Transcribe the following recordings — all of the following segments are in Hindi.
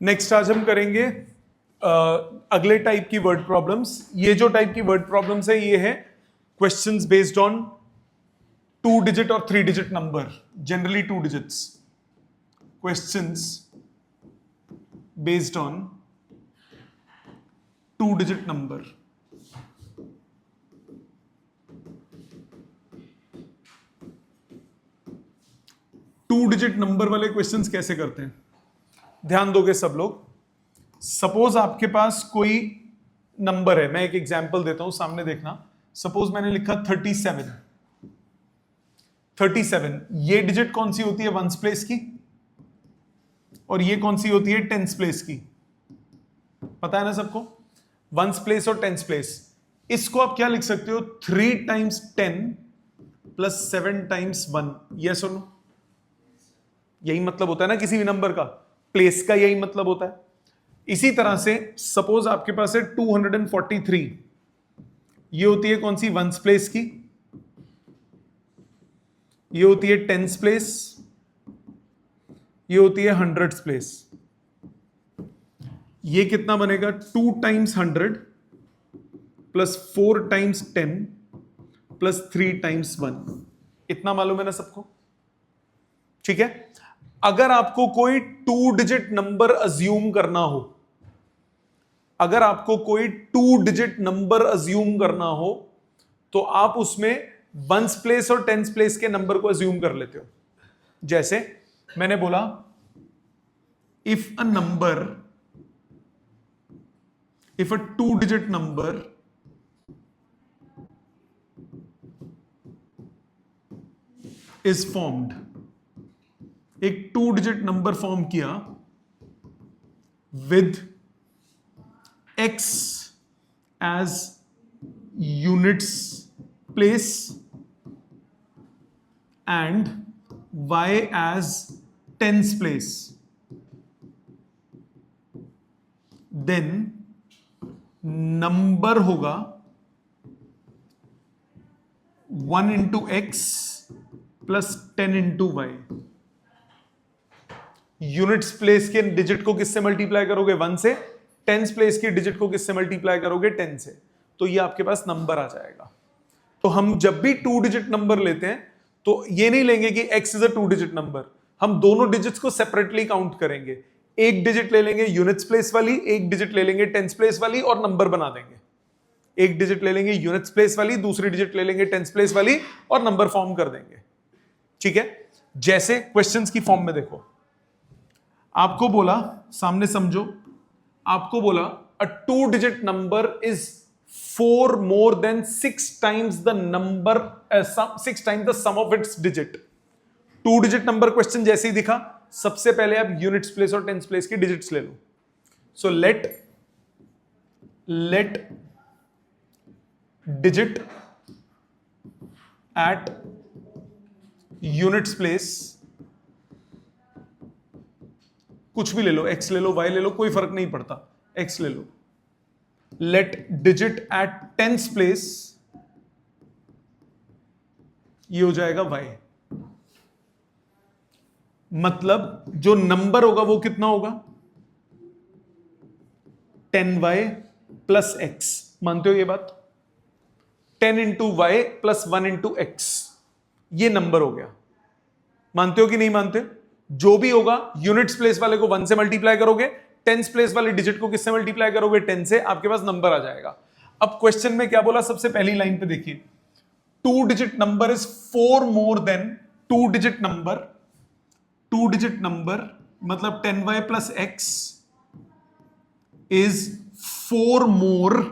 नेक्स्ट आज हम करेंगे अगले टाइप की वर्ड प्रॉब्लम्स। ये जो टाइप की वर्ड प्रॉब्लम्स है ये है क्वेश्चंस बेस्ड ऑन 2 डिजिट और 3 digit number, generally 2 digits. Questions based on 2 digit number. Two digit number वाले क्वेश्चंस कैसे करते हैं, ध्यान दोगे सब लोग। सपोज आपके पास कोई नंबर है, मैं एक एग्जांपल देता हूं, सामने देखना। सपोज मैंने लिखा 37। 37 ये डिजिट कौन सी होती है, वंस प्लेस की, और ये कौन सी होती है, टेंस प्लेस की। पता है ना सबको, वंस प्लेस और टेंस प्लेस। इसको आप क्या लिख सकते हो, 3 टाइम्स 10 प्लस 7 टाइम्स 1। यस और नो, यही मतलब होता है ना किसी भी नंबर का, प्लेस का यही मतलब होता है। इसी तरह से सपोज आपके पास है 243, ये होती है कौन सी, वंस प्लेस की, ये होती है टेंस प्लेस, ये होती है हंड्रेड्स प्लेस। ये कितना बनेगा, 2 times 100 plus 4 times 10 plus 3 times 1। इतना मालूम है ना सबको, ठीक है। अगर आपको कोई 2 डिजिट नंबर अज्यूम करना हो, अगर आपको कोई 2 डिजिट नंबर अज्यूम करना हो तो आप उसमें वंस प्लेस और टेंस प्लेस के नंबर को अज्यूम कर लेते हो। जैसे मैंने बोला, if a 2 digit number is formed, एक 2 डिजिट नंबर फॉर्म किया with x as units place and y as tens place, then number होगा 1 into x plus 10 into y. Units place के डिजिट को किससे मल्टीप्लाई करोगे, 1 से। टेंस प्लेस की डिजिट को किससे मल्टीप्लाई करोगे, 10 से। तो ये आपके पास नंबर आ जाएगा। तो हम जब भी 2 डिजिट नंबर लेते हैं तो ये नहीं लेंगे कि x is a 2 digit number, हम दोनों डिजिट्स को सेपरेटली काउंट करेंगे। एक डिजिट ले लेंगे यूनिट्स प्लेस वाली, एक डिजिट ले लेंगे टेंस प्लेस वाली और नंबर बना देंगे। एक डिजिट ले लेंगे यूनिट्स प्लेस वाली, दूसरी डिजिट ले लेंगे टेंस प्लेस वाली और नंबर फॉर्म कर देंगे, ठीक है। जैसे क्वेश्चंस की फॉर्म में देखो, आपको बोला, सामने समझो, आपको बोला a 2 digit number is 4 more than 6 times the number, 6 times the sum of its digit. 2 digit number question जैसे ही दिखा, सबसे पहले आप यूनिट्स प्लेस और टेंस प्लेस की डिजिट्स ले लो। So let digit at units place, कुछ भी ले लो, x ले लो, y ले लो, कोई फर्क नहीं पड़ता, x ले लो। Let digit at tens place, ये हो जाएगा y। मतलब जो नंबर होगा वो कितना होगा, 10y प्लस x। मानते हो ये बात, 10 into y plus 1 into x, ये नंबर हो गया। मानते हो कि नहीं मानते? जो भी होगा यूनिट्स प्लेस वाले को 1 से मल्टीप्लाई करोगे, टेंस प्लेस वाले डिजिट को किससे मल्टीप्लाई करोगे, 10 से, आपके पास नंबर आ जाएगा। अब क्वेश्चन में क्या बोला, सबसे पहली लाइन पे देखिए, 2 digit number is 4 more than 2 digit number. 2 digit number मतलब 10y plus x is 4 more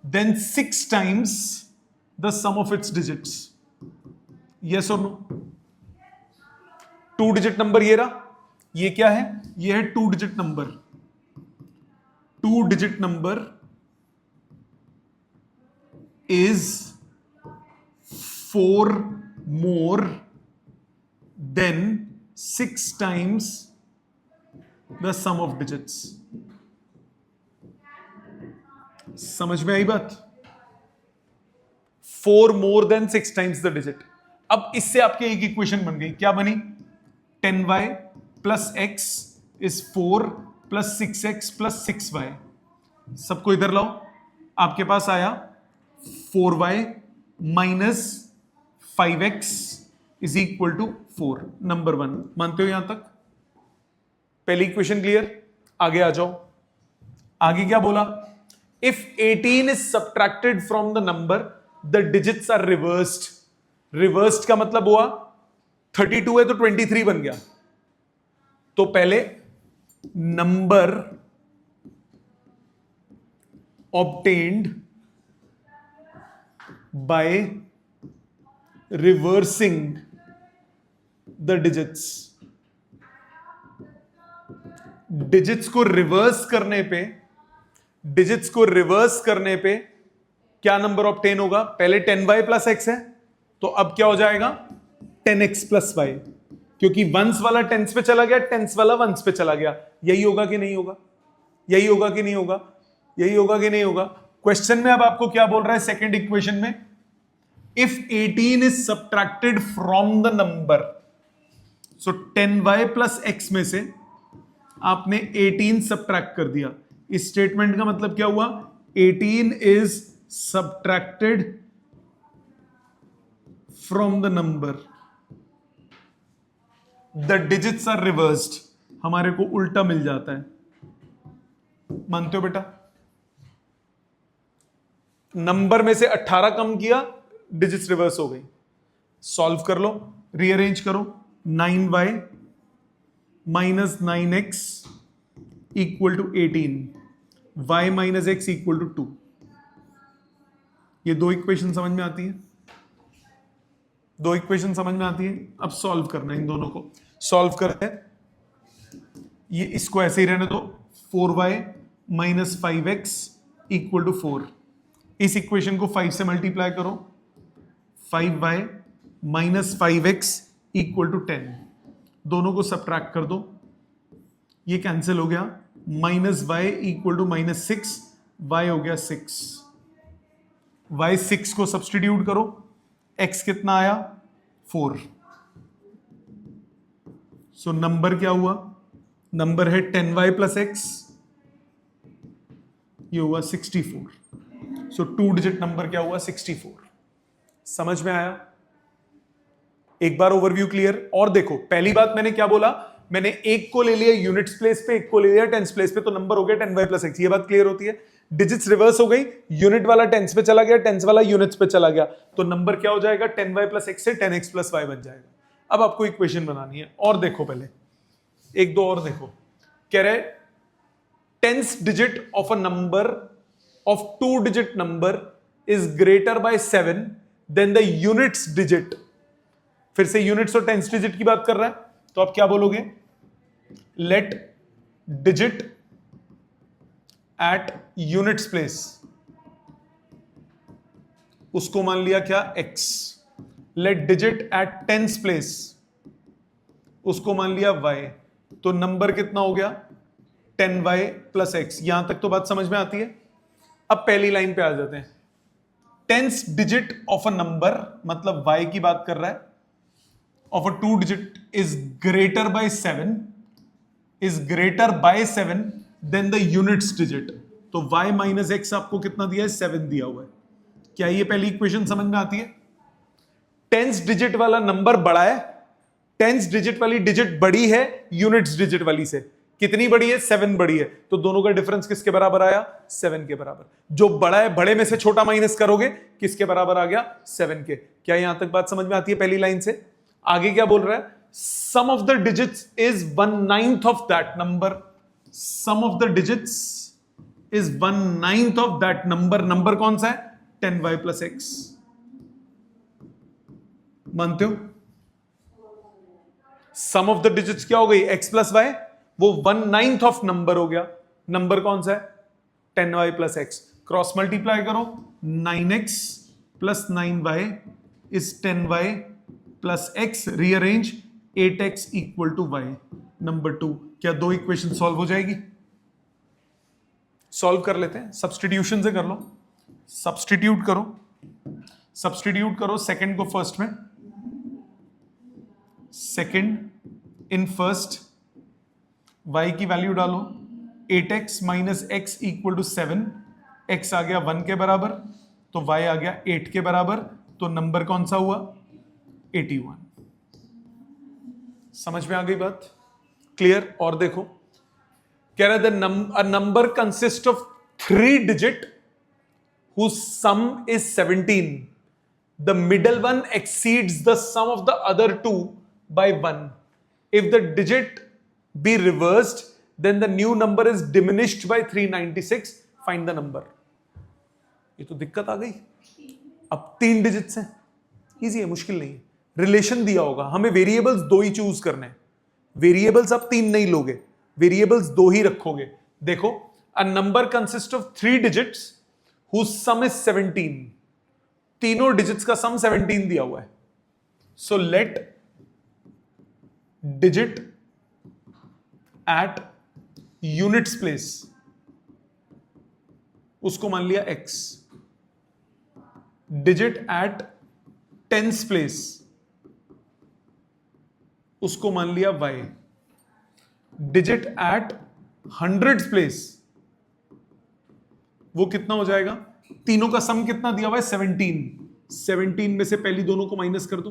than 6 times the sum of its digits. Yes और नो? 2 डिजिट नंबर ये रहा, ये क्या है, ये है 2 digit number. 2 digit number is 4 more than 6 times the sum of digits. समझ में आई बात? 4 more than 6 times the digit. अब इससे आपकी एक इक्वेशन बन गई, क्या बनी, 10y plus x is 4 plus 6x plus 6y, सबको इधर लाओ, आपके पास आया 4y minus 5x is equal to 4, number 1। मानते हो यहां तक? पहली इक्वेशन क्लियर? आगे आ जाओ। आगे क्या बोला? If 18 is subtracted from the number the digits are reversed. Reversed का मतलब हुआ 32 है तो 23 बन गया। तो पहले number obtained by reversing the digits, digits को रिवर्स करने पे, डिजिट्स को रिवर्स करने पे क्या नंबर ऑब्टेन होगा? पहले 10y प्लस x है, तो अब क्या हो जाएगा? 10x प्लस y, क्योंकि वंस वाला टेंस पे चला गया, टेंस वाला वंस पे चला गया। यही होगा कि नहीं होगा? यही होगा कि नहीं होगा? यही होगा कि नहीं होगा? क्वेश्चन में अब आपको क्या बोल रहा है? सेकंड इक्वेशन में if 18 is subtracted from the number, so 10y plus x में से आपने 18 सब्ट्रैक्ट कर दिया। इस स्टेटमेंट का मतलब क्या हुआ? 18 is subtracted from the number, the digits are reversed. हमारे को उल्टा मिल जाता है। मानते हो बेटा? नंबर में से 18 कम किया, डिजिट्स रिवर्स हो गई। सॉल्व कर लो, रीअरेंज करो। 9y minus 9x equal to 18, y minus x equal to 2। ये दो इक्वेशन समझ में आती है? दो इक्वेशन समझ में आती है। अब सॉल्व करना है, इन दोनों को सॉल्व करते हैं। ये इसको ऐसे ही रहने दो, 4y minus 5x equal to 4। इस इक्वेशन को 5 से मल्टीप्लाई करो, 5y minus 5x equal to 10। दोनों को सब्ट्रैक्ट कर दो, ये कैंसिल हो गया। Minus y equal to minus 6, y हो गया 6। y 6 को सब्सटीट्यूट करो, x कितना आया? 4। सो नंबर क्या हुआ? नंबर है 10y प्लस x, ये हुआ 64। सो 2 डिजिट नंबर क्या हुआ? 64। समझ में आया? एक बार ओवरव्यू क्लियर? और देखो, पहली बात मैंने क्या बोला? मैंने एक को ले लिया यूनिट्स प्लेस पे, एक को ले लिया टेंस प्लेस पे, तो नंबर हो गया 10y प्लस x। ये बात क्लियर होती है? डिजिट्स रिवर्स हो गई, यूनिट वाला टेंस पे चला गया, टेंस वाला यूनिट्स पे चला गया, तो नंबर क्या हो जाएगा? 10y प्लस x से 10x प्लस y बन जाएगा। अब आपको इक्वेशन बनानी है। और देखो, पहले एक दो और देखो। कह रहे tense digit of a number of 2-digit number is greater by 7 than the units digit। फिर से यूनिट्स और टेंस डिजिट की बात कर रहा है, तो आप क्या बोलोगे? Let digit at units place, उसको मान लिया क्या? x। Let digit at tens place, उसको मान लिया y। तो नंबर कितना हो गया? 10y plus x। यहां तक तो बात समझ में आती है? अब पहली लाइन पे आ जाते हैं। Tens digit of a number, मतलब y की बात कर रहा है, of a 2 digit is greater by 7, is greater by 7 then the units digit. तो y माइनस x आपको कितना दिया है? 7 दिया हुआ है। क्या ये पहली इक्वेशन समझ में आती है? टेंस डिजिट वाला नंबर बड़ा है, टेंस डिजिट वाली डिजिट बड़ी है यूनिट्स डिजिट वाली से। कितनी बड़ी है? 7 बड़ी है। तो दोनों का डिफरेंस किसके बराबर आया? 7 के बराबर। जो बड़ा है, बड़े में से छोटा माइनस करोगे, किसके बराबर आ गया? 7 के। क्या यहां तक बात समझ में आती है पहली लाइन से? आगे क्या बोल रहा है? Sum of the digits is 1/9 of that number. Sum of the digits is 1/9 of that number. Number कौन सा है? 10y plus x। मानते हो? सम ऑफ द डिजिट्स क्या हो गई? x प्लस y, वो 1/9 ऑफ नंबर हो गया। नंबर कौन सा है? 10y plus x। Cross multiply करो, 9x plus 9y is 10y plus x। Rearrange, 8x equal to y। Number 2। क्या दो इक्वेशन सॉल्व हो जाएगी? सॉल्व कर लेते हैं, सब्सटीट्यूशन से कर लो। सब्सटीट्यूट करो, सब्सटीट्यूट करो सेकंड को फर्स्ट में, सेकंड इन फर्स्ट, y की वैल्यू डालो 8x minus x equal to 7, x आ गया 1 के बराबर, तो y आ गया 8 के बराबर, तो नंबर कौन सा हुआ? 81। समझ में आ गई बात? क्लियर? और देखो, कह रहा है number consist of 3 digit whose sum is 17. The middle one exceeds the sum of the other two by 1. If the digit be reversed, then the new number is diminished by 396. Find the number. ये तो दिक्कत आ गई। अब 3 डिजिट्स हैं, इजी है, मुश्किल नहीं है। रिलेशन दिया होगा, हमें वेरिएबल्स 2 ही चूज करने हैं। वेरिएबल्स अब 3 नहीं लोगे, वेरिएबल्स 2 ही रखोगे। देखो, अ number consist of 3 digits whose sum is 17. तीनों डिजिट्स का सम 17 दिया हुआ है। So let digit at units place, उसको मान लिया x। Digit at tens place, उसको मान लिया y। Digit at hundreds place, वो कितना हो जाएगा? तीनों का सम कितना दिया हुआ है? 17। 17 में से पहली दोनों को माइनस कर दो।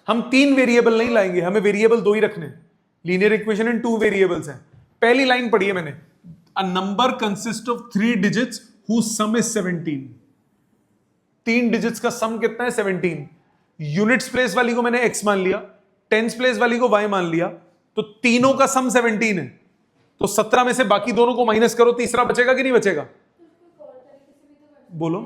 हम 3 वेरिएबल नहीं लाएंगे, हमें वेरिएबल 2 ही रखने। लीनियर इक्वेशन इन 2 वेरिएबल्स है। पहली लाइन पढ़ी है मैंने, a number consist of 3 digits whose sum is 17। 3 digits का सम कितना है? 17। यूनिट्स प्लेस वाली को मैंने x मान लिया, टेंस प्लेस वाली को y मान लिया, तो तीनों का सम 17 है। तो 17 में से बाकी दोनों को माइनस करो, तीसरा बचेगा कि नहीं बचेगा? बोलो।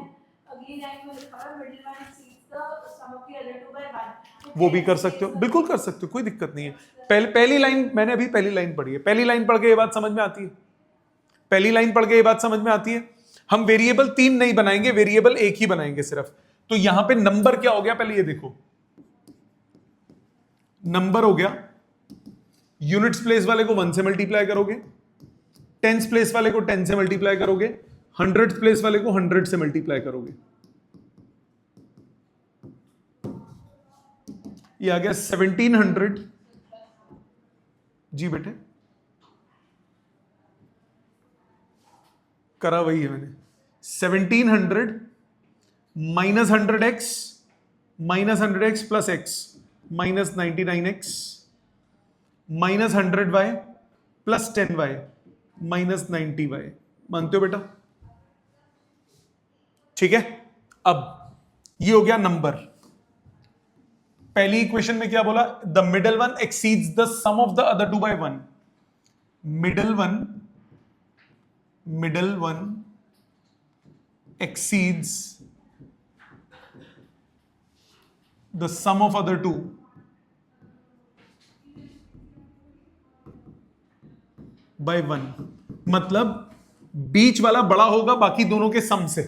वो भी कर सकते हो, बिल्कुल कर सकते हो, कोई दिक्कत नहीं है। पहली लाइन मैंने अभी पहली लाइन पढ़ी है, पहली लाइन पढ़ के ये बात समझ में आती है। पहली लाइन पढ़ के ये बात समझ में आती है। हम वेरिएबल 3 नहीं बनाएंगे, वेरिएबल 1 ही बनाएंगे सिर्फ। तो यहां पे नंबर क्या हो गया? पहले ये देखो, नंबर हो गया, यूनिट्स प्लेस वाले को 1 से मल्टीप्लाई करोगे, टेंस प्लेस वाले को 10 से मल्टीप्लाई करोगे, हंड्रेड्स प्लेस वाले को 100 से मल्टीप्लाई करोगे। ये आ गया 1700। जी बेटे, करा वही है मैंने। 1700 minus 100x minus 100x plus x minus 99x minus 100y plus 10y minus 90y। मानते हो बेटा? ठीक है। अब ये हो गया नंबर। पहली इक्वेशन में क्या बोला? The middle one exceeds the sum of the other two by 1। Middle one exceeds the sum of other two by 1। मतलब बीच वाला बड़ा होगा बाकी दोनों के सम से।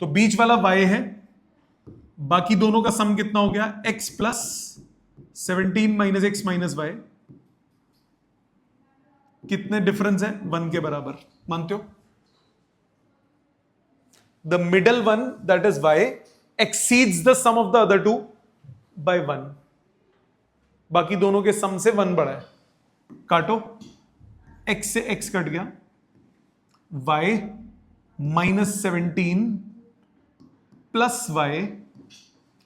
तो बीच वाला y है, बाकी दोनों का सम कितना हो गया? x plus 17 minus x minus y. कितने डिफरेंस है? 1 के बराबर। मानते हो? The middle one that is y exceeds the sum of the other two by 1। बाकी दोनों के सम से 1 बड़ा है। काटो, x से x कट गया, y minus 17 plus y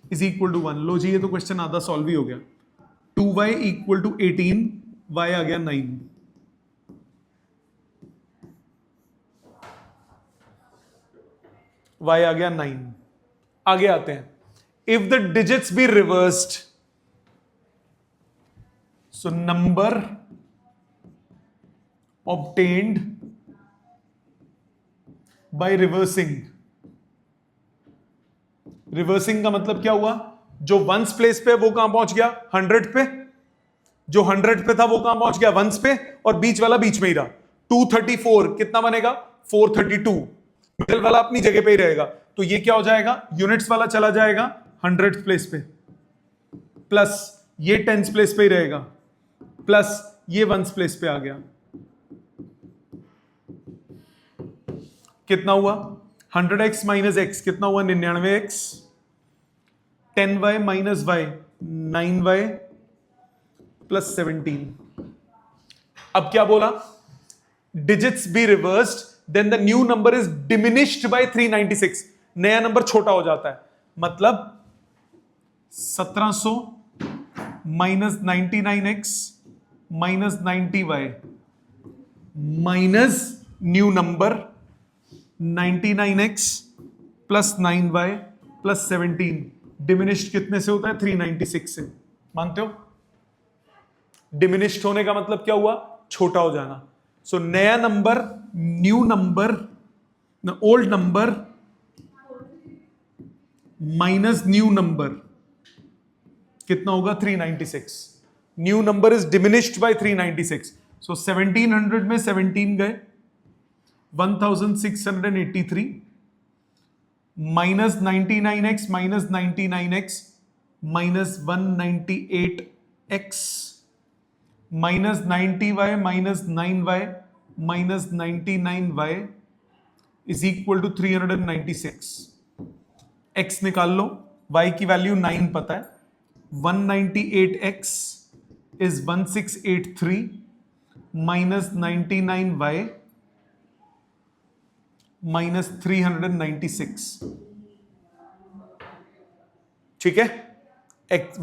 is equal to 1। लो जी, ये तो क्वेश्चन आधा सॉल्व ही हो गया। 2y इक्वल टू 18, y आ गया 9। y आ गया 9। आगे आते हैं। If the digits be reversed, so number obtained by reversing. Reversing का मतलब क्या हुआ? जो वंस प्लेस पे वो कहां पहुंच गया? 100 पे। जो 100 पे था वो कहां पहुंच गया? वंस पे। और बीच वाला बीच में ही रहा। 234 कितना बनेगा? 432। मिडिल वाला अपनी जगह पे ही रहेगा। तो ये क्या हो जाएगा? यूनिट्स वाला चला जाएगा 100 प्लेस पे, प्लस ये टेंस प्लेस पे ही रहेगा, प्लस ये वंस प्लेस पे आ गया। कितना हुआ? 100x माइनस एक्स कितना हुआ? 99x। 10y minus y 9y plus 17। अब क्या बोला, digits be reversed then the new number is diminished by 396, नया नंबर छोटा हो जाता है, मतलब 1700 minus 99x minus 90y minus new number 99x plus 9y plus 17, diminished कितने से होता है, 396 से, मानते हो? डिमिनिश्ड होने का मतलब क्या हुआ, छोटा हो जाना। सो नया number, new number, old number minus new number कितना होगा, 396। New number is diminished by 396। So 1700 में 17 गए, 1683 minus 99x minus 99x minus 198x minus 90y minus 9y minus 99y is equal to 396। x निकाल लो, y की वैल्यू 9 पता है, 198x is 1683 minus 99y minus 396। ठीक है,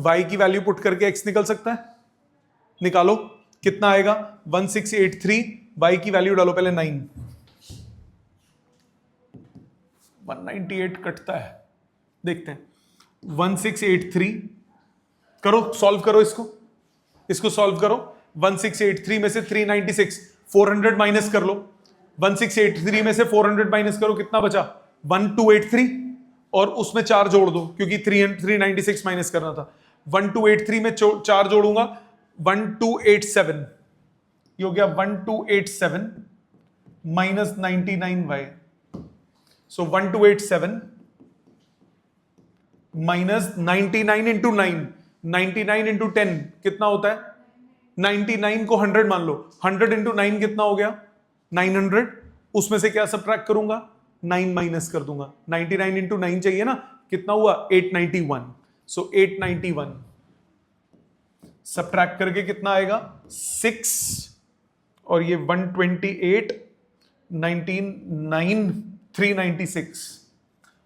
y की वैल्यू पुट करके x निकल सकता है, निकालो कितना आएगा, 1683, y की वैल्यू डालो पहले 9, 198 कटता है, देखते हैं, 1683 करो, सॉल्व करो इसको सॉल्व करो, 1683 में से 396, 400 माइनस कर लो, 1683 में से 400 माइनस करो, कितना बचा, 1283, और उसमें 4 जोड़ दो क्योंकि 396 माइनस करना था, 1283 में 4 जोड़ूंगा, 1287, ये हो गया 1287 माइनस 99y। सो 1287 माइनस 99 इंटू 9, 99 इंटू 10 कितना होता है, 99 को 100 मान लो, 100 इंटू 9 कितना हो गया, 900, उसमें से क्या सब्ट्रैक्ट करूंगा, 9 माइनस कर दूंगा, 99 इंटू 9 चाहिए ना, कितना हुआ, 891। सो 891 सब्ट्रैक्ट करके कितना आएगा, 6, और ये 128 19 9 396।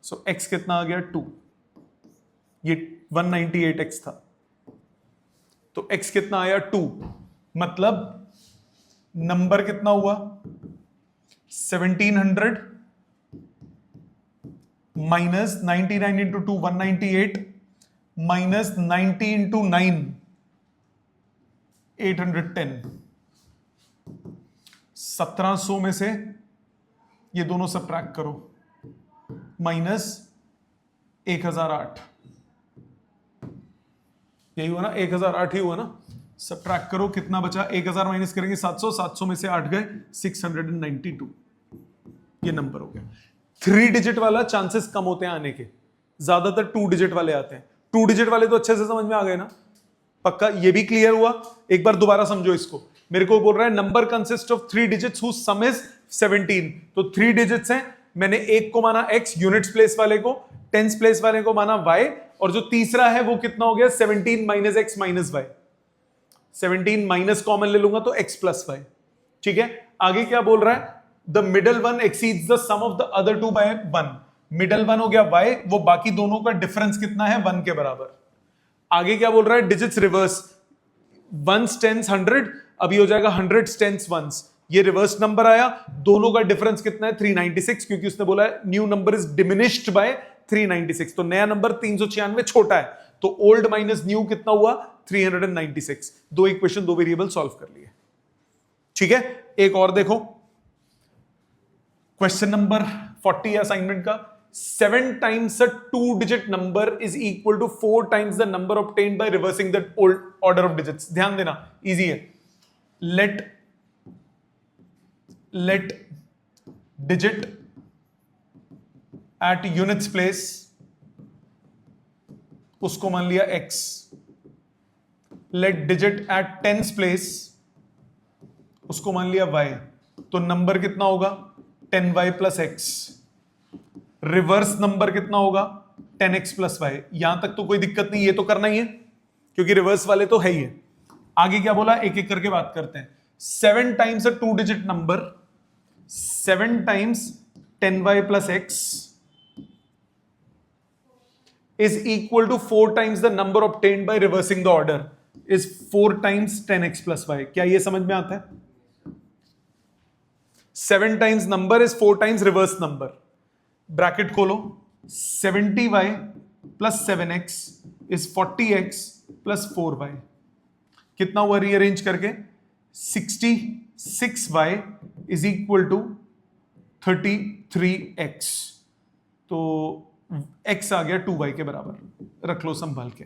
सो x कितना आ गया, 2, ये 198x था, तो x कितना आया, 2, मतलब नंबर कितना हुआ, 1700 माइनस 99 इंटू 2 198 माइनस 90 इंटू 9 810। 1700 में से ये दोनों सब्ट्रैक्ट करो, माइनस 1008, यही हुआ ना, 1008 ही हुआ ना, सब्ट्रैक्ट करो कितना बचा, 1000 माइनस करेंगे 700, 700 में से 8 गए, 692, ये नंबर हो गया। 3 डिजिट वाला चांसेस कम होते हैं आने के, ज्यादातर 2 डिजिट वाले आते हैं। 2 डिजिट वाले तो अच्छे से समझ में आ गए ना, पक्का, ये भी क्लियर हुआ। एक बार दोबारा समझो इसको, मेरे को बोल रहा है number consist of 3 digits whose sum is 17, तो 3 डिजिट्स हैं, मैंने एक को माना x यूनिट्स प्लेस वाले को, टेंस प्लेस वाले को माना y, और जो तीसरा है वो कितना हो गया, 17 minus x minus y, 17 minus common ले लूंगा तो x प्लस y। ठीक है, आगे क्या बोल रहा है, the middle one exceeds the sum of the other two by 1, middle one हो गया y, वो बाकी दोनों का डिफरेंस कितना है, 1 के बराबर। आगे क्या बोल रहा है, डिजिट्स रिवर्स, 1s 10s 100, अभी हो जाएगा 100s 10s 1s, ये रिवर्स नंबर आया, दोनों का डिफरेंस कितना है, 396, क्योंकि उसने बोला है new number is diminished by 396, तो नया नंबर 396 छोटा है, तो ओल्ड माइनस न्यू कितना हुआ, 396। 2 इक्वेशन 2 वेरिएबल सॉल्व कर लिए। ठीक है, एक और देखो, क्वेश्चन नंबर 40 असाइनमेंट का, 7 times a 2-digit number is equal to 4 times the number obtained by reversing the old order of digits। ध्यान देना, इजी है। let digit at units place, उसको मान लिया x, let digit at tens place, उसको मान लिया y, तो नंबर कितना होगा, 10y plus x। Reverse number कितना होगा, 10x प्लस y। यहां तक तो कोई दिक्कत नहीं, ये तो करना ही है क्योंकि रिवर्स वाले तो है ही है। आगे क्या बोला, एक एक करके बात करते हैं। 7 times a 2-digit number, 7 times 10y plus x is equal to 4 times the number obtained by reversing the order is 4 times 10x plus y. क्या ये समझ में आता है? 7 times number is 4 times reverse number. Bracket खोलो, 70y plus 7x is 40x plus 4y. कितना हुआ रीअरेंज करके? 66y is equal to 33x. तो x आ गया 2y के बराबर. रख लो संभाल के.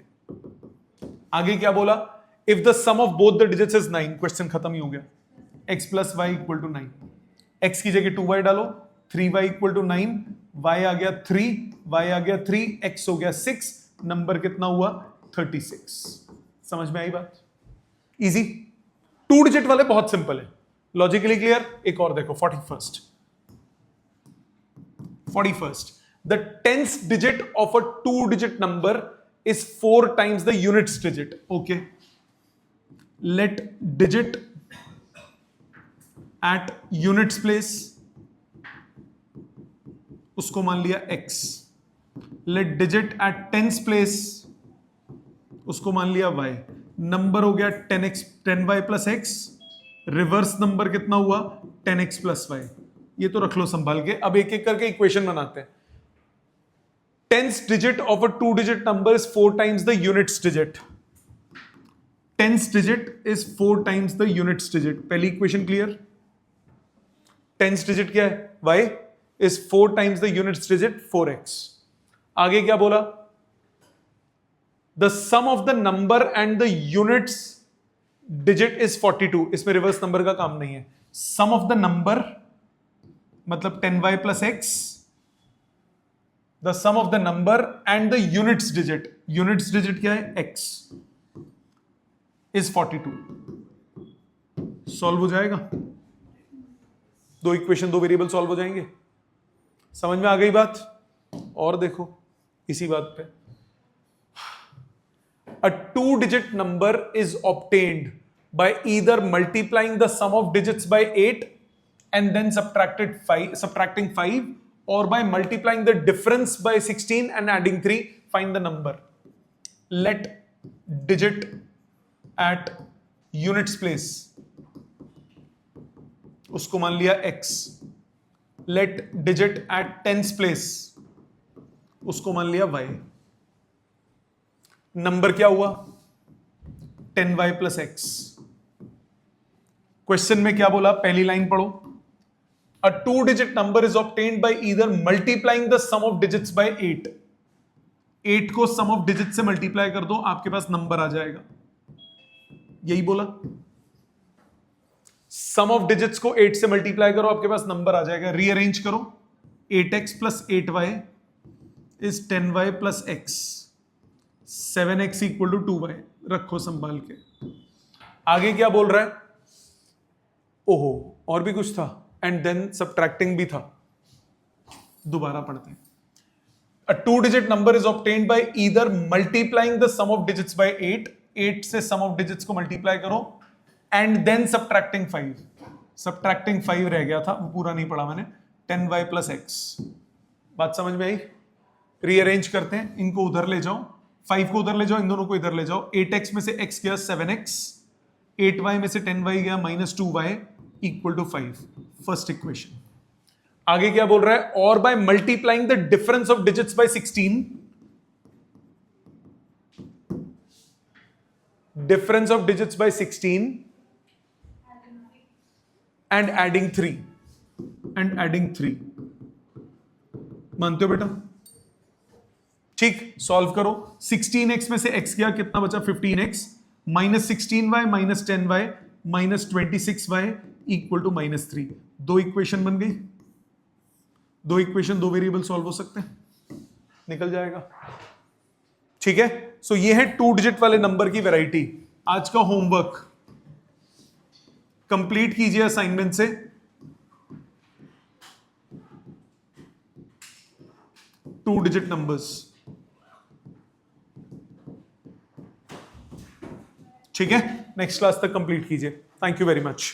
आगे क्या बोला? If the sum of both the digits is 9. Question खत्म ही हो गया. x plus y equal to 9. x की जगह 2y डालो, 3y इक्वल टू 9, y आ गया 3, y आ गया 3, x हो गया 6, नंबर कितना हुआ? 36. समझ में आई बात? इजी. 2 डिजिट वाले बहुत सिंपल है, लॉजिकली क्लियर. एक और देखो, 41st. The 10th digit of a 2-digit number is 4 times the units digit. Okay. Let digit at units place, उसको मान लिया x. Let digit at tens place, उसको मान लिया y. नंबर हो गया 10x 10y plus x. Reverse number कितना हुआ? 10x plus y. ये तो रख लो संभाल के. अब एक एक करके इक्वेशन बनाते हैं. 10th digit of a 2-digit number is 4 times the units digit. 10th digit is 4 times the units digit. पहली इक्वेशन क्लियर? 10th digit क्या है? y is 4 times the units digit 4x. आगे क्या बोला? The sum of the number and the units digit is 42. इसमें रिवर्स नंबर का काम नहीं है. Sum of the number मतलब 10y plus x, the sum of the number and the units digit क्या है? x is 42. सॉल्व हो जाएगा. 2 इक्वेशन 2 वेरिएबल सॉल्व हो जाएंगे. समझ में आ गई बात? और देखो इसी बात पे. A 2-digit number is obtained by either multiplying the sum of digits by 8 and then subtracting 5, or by multiplying the difference by 16 and adding 3. Find the number. Let digit at units place, उसको मान लिया x. Let digit at tens place, उसको मान लिया y. नंबर क्या हुआ? 10y plus x. क्वेश्चन में क्या बोला? पहली लाइन पढ़ो. A 2-digit number is obtained by either multiplying the sum of digits by 8. 8 को sum of digits से मल्टीप्लाई कर दो, आपके पास नंबर आ जाएगा. यही बोला. sum of digits को 8 से मल्टीप्लाई करो, आपके पास नंबर आ जाएगा. रीअरेंज करो. 8x plus 8y is 10y plus x. 7x equal to 2y. रखो संभाल के. आगे क्या बोल रहा है? ओहो, और भी कुछ था. एंड देन सबट्रैक्टिंग भी था. दोबारा पढ़ते हैं. A 2-digit number is obtained by either multiplying the sum of digits by 8. 8 से sum of digits को मल्टीप्लाई करो and then subtracting 5. Subtracting 5 रह गया था, वो पूरा नहीं पढ़ा मैंने. 10y plus x. बात समझ में आई? रीअरेंज करते हैं. इनको उधर ले जाओ, 5 को उधर ले जाओ, इन दोनों को इधर ले जाओ. 8x में से x गया 7x, 8y में से 10y गया -2y equal to 5. First equation. आगे क्या बोल रहा है? और by multiplying the difference of digits by 16, difference of digits by 16 and adding 3. मानते हो बेटा? ठीक. सॉल्व करो. 16x में से x गया, कितना बचा? 15x minus 16y minus 10y minus 26y equal to -3. 2 equation बन गई. 2 इक्वेशन 2 वेरिएबल सॉल्व हो सकते हैं. निकल जाएगा. ठीक है. सो ये है 2 डिजिट वाले नंबर की वैरायटी. आज का होमवर्क कंप्लीट कीजिए असाइनमेंट से. 2 डिजिट नंबर्स. ठीक है, नेक्स्ट क्लास तक कंप्लीट कीजिए। Thank you very much.